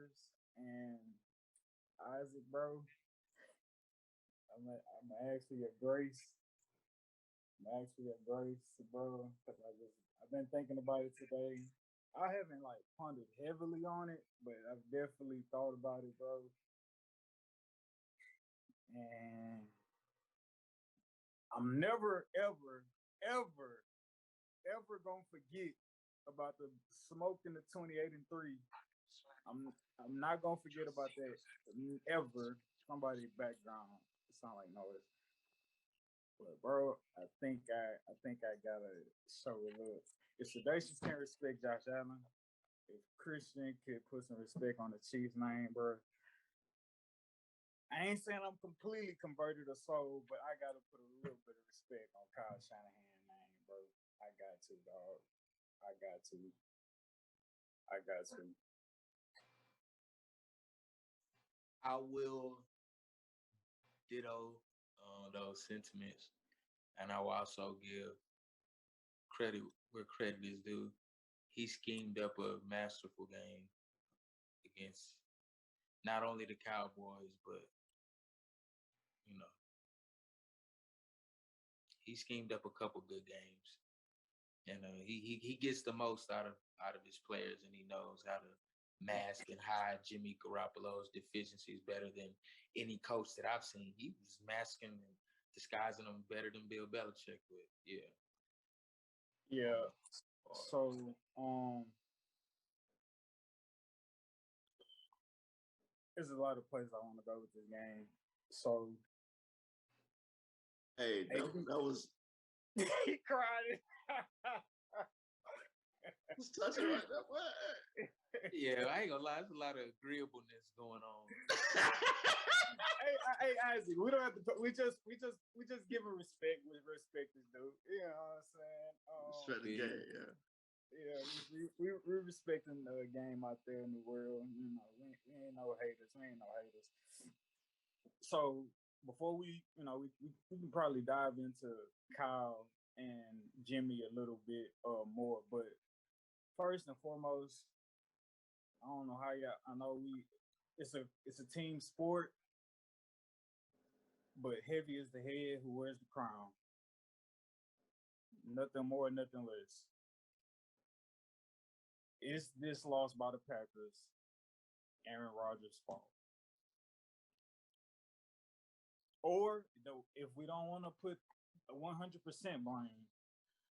Rodgers and Isaac, bro. I'm actually a Grace. I'm actually a Grace, bro. 'Cause I've been thinking about it today. I haven't like pondered heavily on it, but I've definitely thought about it, bro. And I'm never, ever, ever, ever gonna forget about the smoking the 28-3. I'm not gonna forget about that ever. Somebody background sound like noise. But bro, I think I gotta show a little. If Sedacious can't respect Josh Allen, if Christian could put some respect on the Chiefs name, bro. I ain't saying I'm completely converted or soul, but I gotta put a little bit of respect on Kyle Shanahan name, bro. I got to, dog. I got to. I got to. I will ditto those sentiments, and I will also give credit where credit is due. He schemed up a masterful game against not only the Cowboys, but you know, he schemed up a couple good games, and he gets the most out of his players, and he knows how to mask and hide Jimmy Garoppolo's deficiencies better than any coach that I've seen. He was masking and disguising them better than Bill Belichick would. Yeah. Yeah. So there's a lot of places I want to go with this game. So Hey, that was he cried. was touching right there. What? Yeah, I ain't gonna lie, there's a lot of agreeableness going on. Hey, Isaac, we don't have to. We just give him respect with respect is due. You know what I'm saying? Respect the game, yeah. Yeah, we respecting the game out there in the world. You know, we ain't no haters. We ain't no haters. So before we can probably dive into Kyle and Jimmy a little bit more, but first and foremost, I don't know how y'all. I know it's a team sport, but heavy is the head who wears the crown. Nothing more, nothing less. Is this loss by the Packers Aaron Rodgers' fault? Or if we don't want to put a 100% blame,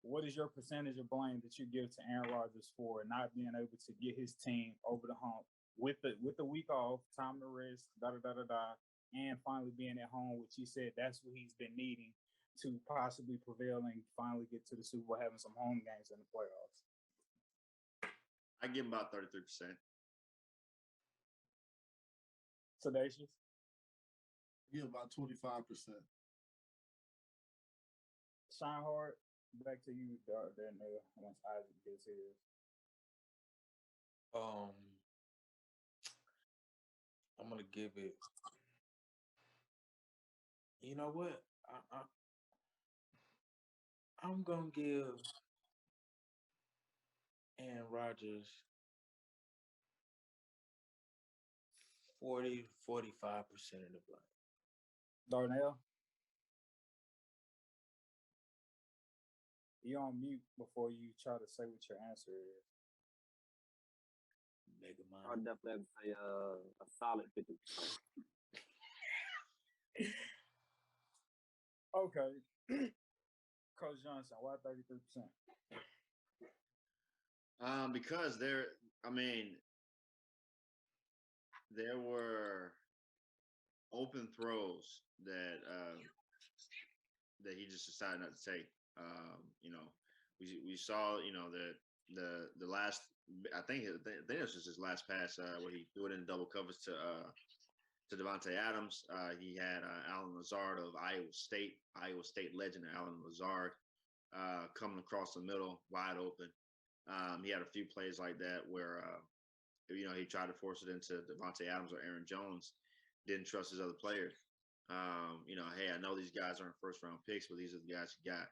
what is your percentage of blame that you give to Aaron Rodgers for not being able to get his team over the hump with the week off, time to rest, and finally being at home, which he said that's what he's been needing to possibly prevail and finally get to the Super Bowl, having some home games in the playoffs? I give him about 33%. Sedacious? Give about 25%. Shine hard. Back to you, there, once Isaac gets his. I'm gonna give it. You know what? I'm gonna give Aaron Rodgers 40-45% of the blame. Darnell? You're on mute before you try to say what your answer is. Mega I'll mind. definitely say a solid 50%. Okay. Coach Johnson, why 33%? Because there were open throws that he just decided not to take. We saw the last. I think this was his last pass where he threw it in double covers to Devontae Adams. He had Alan Lazard of Iowa State legend Alan Lazard coming across the middle wide open. He had a few plays like that where he tried to force it into Devontae Adams or Aaron Jones. Didn't trust his other players. Hey, I know these guys aren't first round picks, but these are the guys you got.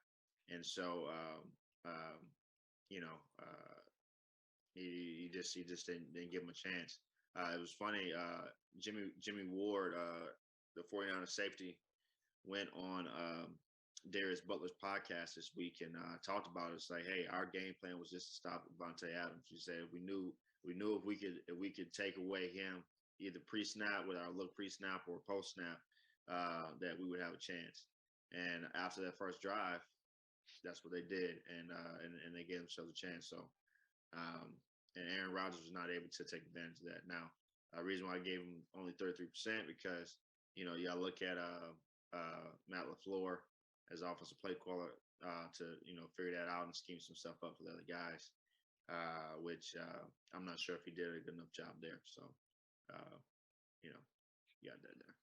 And so, he just didn't give him a chance. It was funny. Jimmy Ward, the 49ers safety, went on Darius Butler's podcast this week and talked about it. It's like, hey, our game plan was just to stop Devontae Adams. He said we knew if we could take away him either pre-snap with our look pre-snap or post-snap, that we would have a chance. And after that first drive, that's what they did, and they gave themselves a chance. So, and Aaron Rodgers was not able to take advantage of that. Now, the reason why I gave him only 33% because y'all look at Matt LaFleur as offensive play caller to figure that out and scheme some stuff up for the other guys, which I'm not sure if he did a good enough job there. So, you got that there,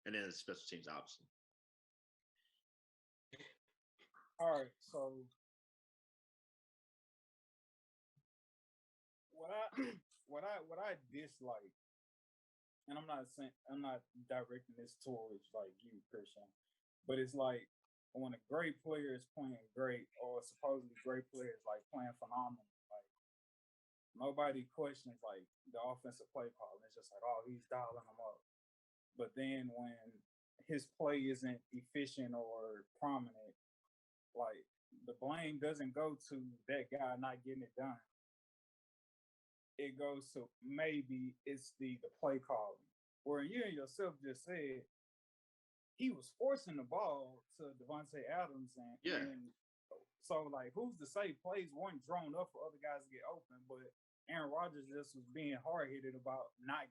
and then the special teams, obviously. All right, so what I dislike, and I'm not directing this towards like you, Christian, but it's like when a great player is playing great or supposedly great player is like playing phenomenal, like nobody questions like the offensive play call. It's just like, oh, he's dialing them up. But then when his play isn't efficient or prominent, like the blame doesn't go to that guy not getting it done. It goes to maybe it's the play calling. Where you and yourself just said he was forcing the ball to Devontae Adams, and so like who's to say plays weren't drawn up for other guys to get open, but Aaron Rodgers just was being hard headed about not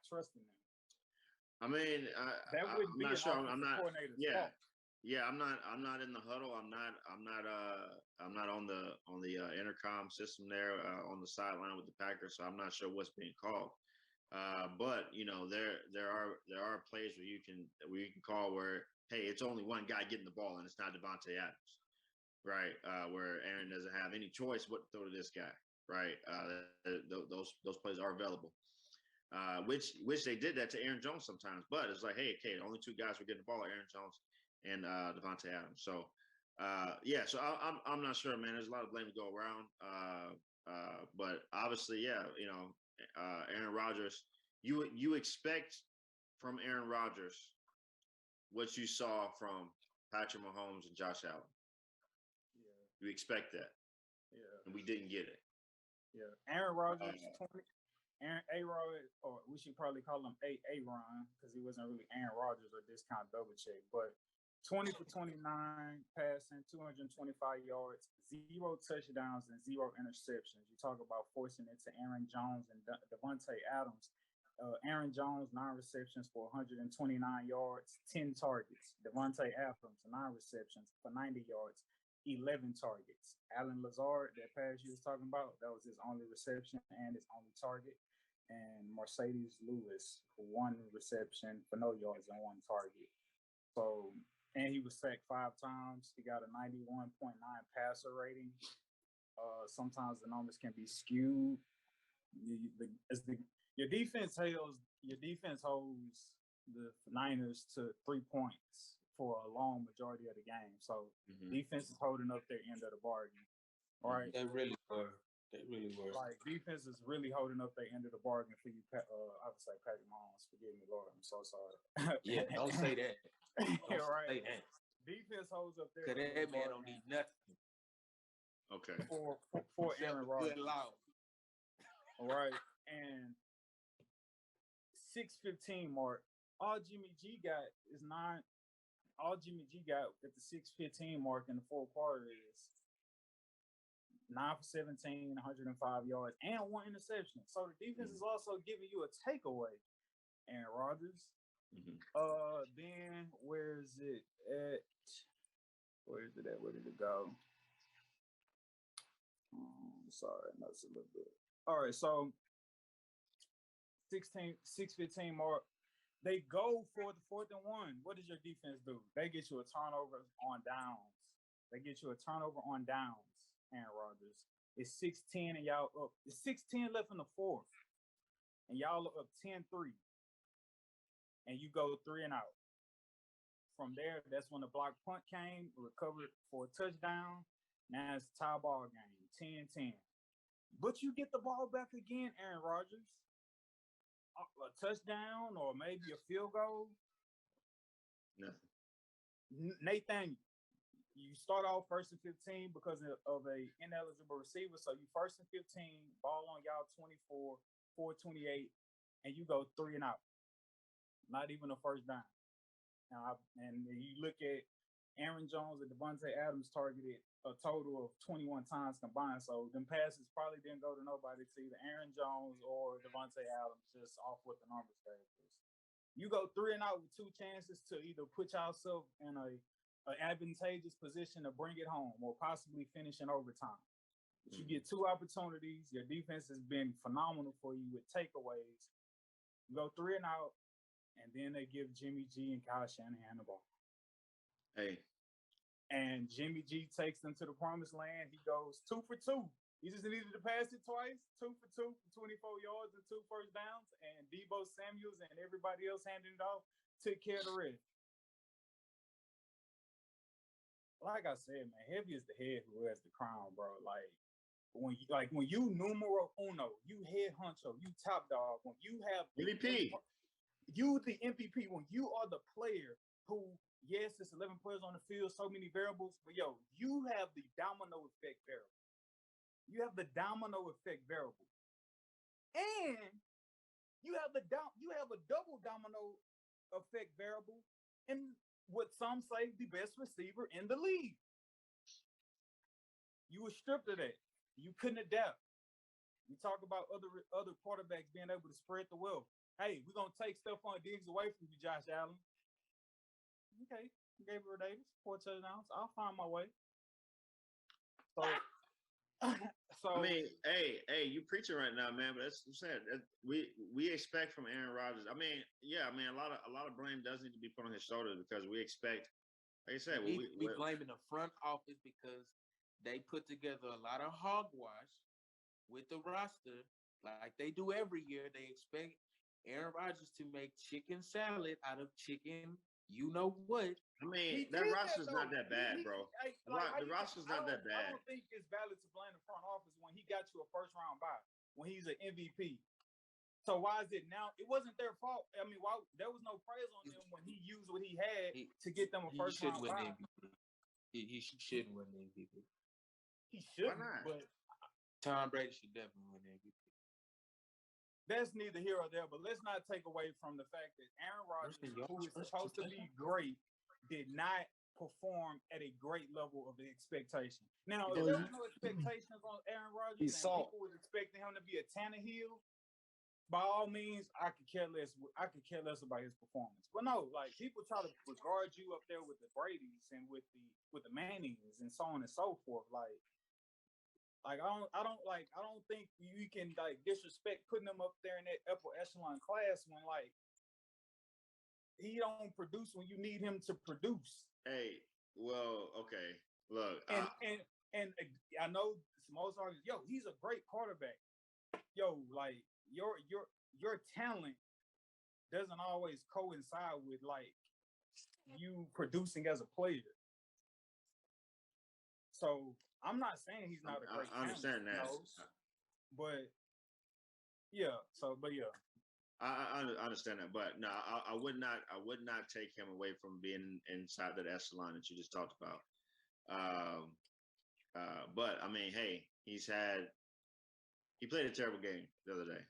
trusting them. I mean, I'm not sure. I'm not. Fault. Yeah. I'm not in the huddle. I'm not on the intercom system there on the sideline with the Packers. So I'm not sure what's being called. But there are plays where you can call where, hey, it's only one guy getting the ball and it's not Devontae Adams, right? Where Aaron doesn't have any choice what to throw to this guy, right? Those plays are available. Which they did that to Aaron Jones sometimes, but it's like, hey, only two guys were getting the ball, Aaron Jones and Devontae Adams. So, so I'm not sure, man. There's a lot of blame to go around, but obviously, Aaron Rodgers. You expect from Aaron Rodgers what you saw from Patrick Mahomes and Josh Allen. Yeah, you expect that. Yeah, and we didn't get it. Yeah, Aaron Rodgers, Aaron A-Rod, or we should probably call him A-Ron because he wasn't really Aaron Rodgers or discount double check. But 20 for 29 passing, 225 yards, 0 touchdowns, and 0 interceptions. You talk about forcing it to Aaron Jones and Devontae Adams. Aaron Jones, 9 receptions for 129 yards, 10 targets. Devontae Adams, 9 receptions for 90 yards, 11 targets. Alan Lazard, that pass you was talking about, that was his only reception and his only target. And Mercedes Lewis, 1 reception for no yards and 1 target. So, and he was sacked 5 times. He got a 91.9 passer rating. Sometimes the numbers can be skewed. Your defense holds the Niners to 3 points for a long majority of the game. So defense is holding up their end of the bargain. All right. They really were. Like defense is really holding up their end of the bargain for you. I would say Patrick Mahomes. Forgive me, Lord. I'm so sorry. Yeah, don't say that. Don't right. say that. Defense holds up their. Cause that man don't need nothing. Okay. For Aaron Rodgers. All right, and 6:15 mark. All Jimmy G got is 9. All Jimmy G got at the 6:15 mark in the fourth quarter is 9 for 17, 105 yards, and 1 interception. So the defense is also giving you a takeaway. Aaron Rodgers. Then where is it at? Where is it at? Where did it go? Sorry, that's a little bit. All right, so 6:15 mark. They go for the 4th and 1. What does your defense do? They get you a turnover on downs. Aaron Rodgers. It's 6:10 and y'all up. It's 6:10 left in the 4th. And y'all are up 10-3. And you go 3 and out. From there, that's when the block punt came, recovered for a touchdown. Now it's a tie ball game, 10-10. But you get the ball back again, Aaron Rodgers. A touchdown or maybe a field goal. Nothing. Nathan, you start off 1st and 15 because of a ineligible receiver. So you 1st and 15, ball on y'all 24, 428, and you go 3 and out. Not even a first down. And you look at Aaron Jones and Devontae Adams targeted a total of 21 times combined. So them passes probably didn't go to nobody to either Aaron Jones or Devontae Adams, just off what the numbers gave us. You go 3 and out with 2 chances to either put yourself in an advantageous position to bring it home or possibly finish in overtime. But you get 2 opportunities. Your defense has been phenomenal for you with takeaways. You go 3 and out, and then they give Jimmy G and Kyle Shanahan the ball. Hey. And Jimmy G takes them to the promised land. He goes 2 for 2. He just needed to pass it twice, 2 for 2 for 24 yards and 2 first downs. And Deebo Samuels and everybody else handing it off took care of the rest. Like I said, man, heavy is the head who wears the crown, bro. When you numero uno, you head honcho, you top dog. When you have MVP, you the MVP. When you are the player who, yes, it's 11 players on the field, so many variables, but you have the domino effect variable. You have the domino effect variable, and you have a double domino effect variable in what some say the best receiver in the league. You were stripped of that. You couldn't adapt. We talk about other quarterbacks being able to spread the wealth. Hey, we're gonna take Stephon Diggs away from you, Josh Allen. Okay, Gabriel Davis, 4 touchdowns. I'll find my way. So I mean, hey, you preaching right now, man. But that's what I'm saying. We expect from Aaron Rodgers. I mean, a lot of blame does need to be put on his shoulders because we expect, like I said, we blaming the front office because they put together a lot of hogwash with the roster, like they do every year. They expect Aaron Rodgers to make chicken salad out of chicken. You know what? I mean, that roster's not that bad, bro. The roster's not that bad. I don't think it's valid to blame the front office when he got you a first round bye, when he's an MVP. So why is it now? It wasn't their fault. I mean, why there was no praise on him when he used what he had to get them a first round bye. He shouldn't win the MVP. He shouldn't, but Tom Brady should definitely win the MVP. That's neither here or there, but let's not take away from the fact that Aaron Rodgers, who is supposed to be great, did not perform at a great level of the expectation. Now, if there was no expectations on Aaron Rodgers and people was expecting him to be a Tannehill, by all means, I could care less about his performance. But no, like people try to regard you up there with the Bradys and with the Mannings and so on and so forth. Like I don't think you can like disrespect putting them up there in that upper echelon class when like he don't produce when you need him to produce. Hey, well, okay. Look, and I know most artists, he's a great quarterback. Like your talent doesn't always coincide with like you producing as a player. So I'm not saying he's not a great talent. I understand that. But I understand that, but no, I would not take him away from being inside that echelon that you just talked about. But I mean, hey, he played a terrible game the other day.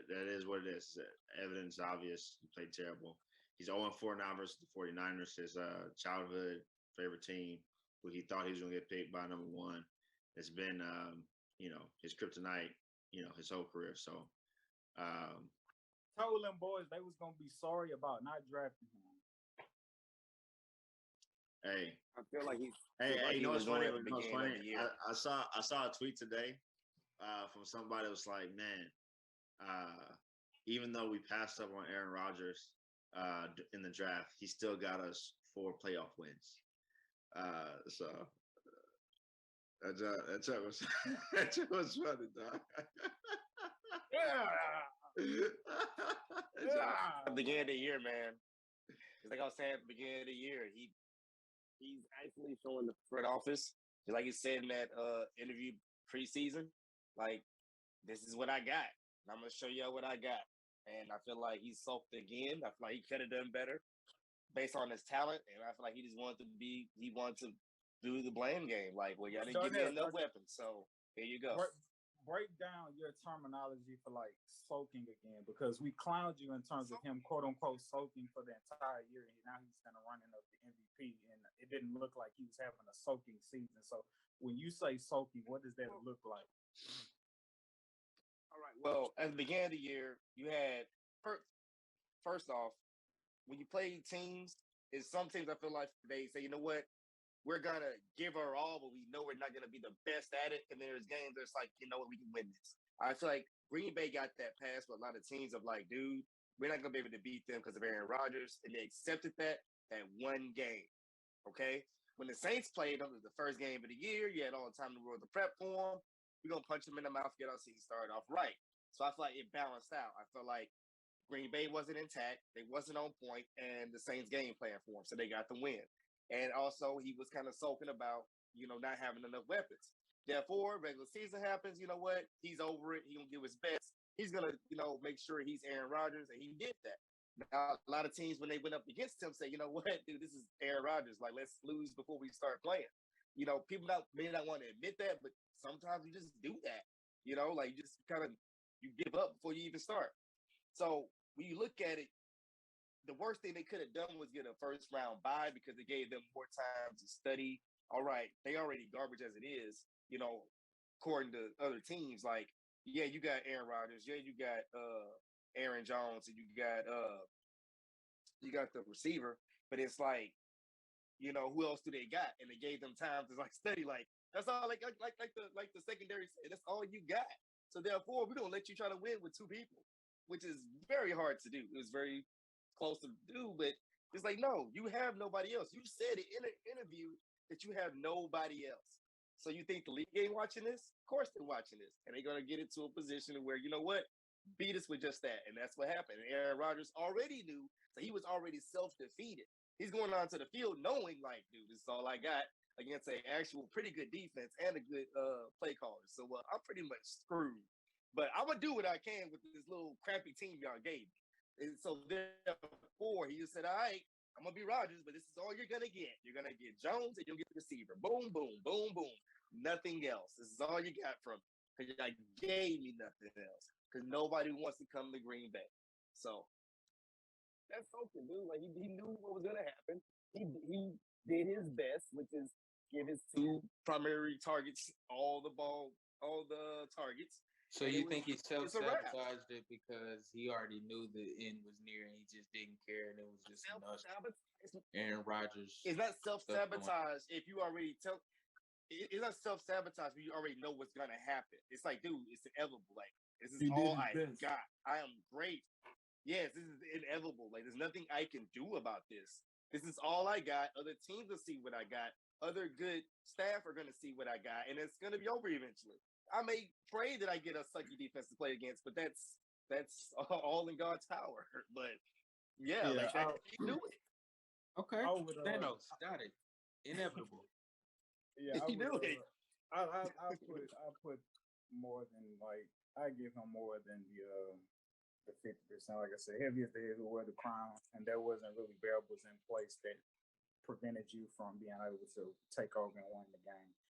That is what it is. Evidence obvious. He played terrible. He's 0-4 now versus the 49ers, his childhood favorite team, who he thought he was going to get picked by number 1. It's been, his kryptonite, his whole career. So, told them boys they was going to be sorry about not drafting him. Hey, I feel like he's. Hey, you know what's funny? I saw a tweet today from somebody that was like, man, even though we passed up on Aaron Rodgers in the draft, he still got us 4 playoff wins. So that was funny, dog. At the beginning of the year, man. It's like I was saying at the beginning of the year, he's actually showing the front office, just like he said in that interview preseason. Like this is what I got. And I'm gonna show y'all what I got. And I feel like he sulked again. I feel like he could have done better based on his talent. And I feel like he just wanted to do the blame game. Like, well, y'all didn't give me enough weapons. So here you go. Break down your terminology for like soaking again, because we clowned you in terms of him quote unquote soaking for the entire year, and now he's kind of running up the MVP, and it didn't look like he was having a soaking season. So when you say soaking, what does that look like? All right. Well, at the beginning of the year, you had first off, when you play teams, is some teams I feel like they say, you know what, we're gonna give our all, but we know we're not gonna be the best at it. And then there's games that's like, you know what, we can win this. I feel like Green Bay got that pass with a lot of teams of like, dude, we're not gonna be able to beat them because of Aaron Rodgers, and they accepted that one game. Okay, when the Saints played them, it was the first game of the year. You had all the time in the world to prep for them. We're gonna punch them in the mouth, get our season started off right. So I feel like it balanced out. I feel like Green Bay wasn't intact, they wasn't on point, and the Saints game plan for them, so they got the win. And also, he was kind of sulking about, not having enough weapons. Therefore, regular season happens. You know what? He's over it. He gonna give his best. He's gonna, make sure he's Aaron Rodgers, and he did that. Now, a lot of teams when they went up against him say, you know what, dude, this is Aaron Rodgers. Like, let's lose before we start playing. People may not want to admit that, but sometimes you just do that. Like you just kind of you give up before you even start. So when you look at it, the worst thing they could have done was get a first round bye because it gave them more time to study. All right, they already garbage as it is, according to other teams. Like, yeah, you got Aaron Rodgers, yeah, you got Aaron Jones, and you got the receiver, but it's like, who else do they got? And they gave them time to like study. Like that's all. Like the secondary. That's all you got. So therefore, we don't let you try to win with two people, which is very hard to do. It was very close to do, but it's like, no, you have nobody else. You said it in an interview that you have nobody else. So you think the league ain't watching this? Of course they're watching this, and they're gonna get into a position where, you know what, beat us with just that, and that's what happened. And Aaron Rodgers already knew, so he was already self-defeated. He's going onto the field knowing, like, dude, this is all I got against an actual pretty good defense and a good play caller. So I'm pretty much screwed. But I'm gonna do what I can with this little crappy team y'all gave me. And so therefore, he just said, all right, I'm gonna be Rodgers, but this is all you're gonna get. You're gonna get Jones and you'll get the receiver. Boom, boom, boom, boom. Nothing else. This is all you got from me. Because y'all gave me nothing else. Because nobody wants to come to Green Bay. So that's something, dude. Like he knew what was gonna happen. He did his best, which is give his two primary targets all the targets. So you think he self-sabotaged it because he already knew the end was near and he just didn't care, and it was just Aaron Rodgers. It's not self-sabotage if you already tell. It's not self-sabotage when you already know what's gonna happen. It's like, dude, it's inevitable. Like, this is all I got. I am great. Yes, this is inevitable. Like, there's nothing I can do about this. This is all I got. Other teams will see what I got. Other good staff are gonna see what I got, and it's gonna be over eventually. I may pray that I get a sucky defense to play against, but that's all in God's power. But yeah, like that, he knew it. Okay, Thanos got it. Inevitable. Yeah, he knew it. I put more than I give him more than the 50%. Like I said, heavy is the head who wear the crown, and there wasn't really variables in place that prevented you from being able to take over and win the game.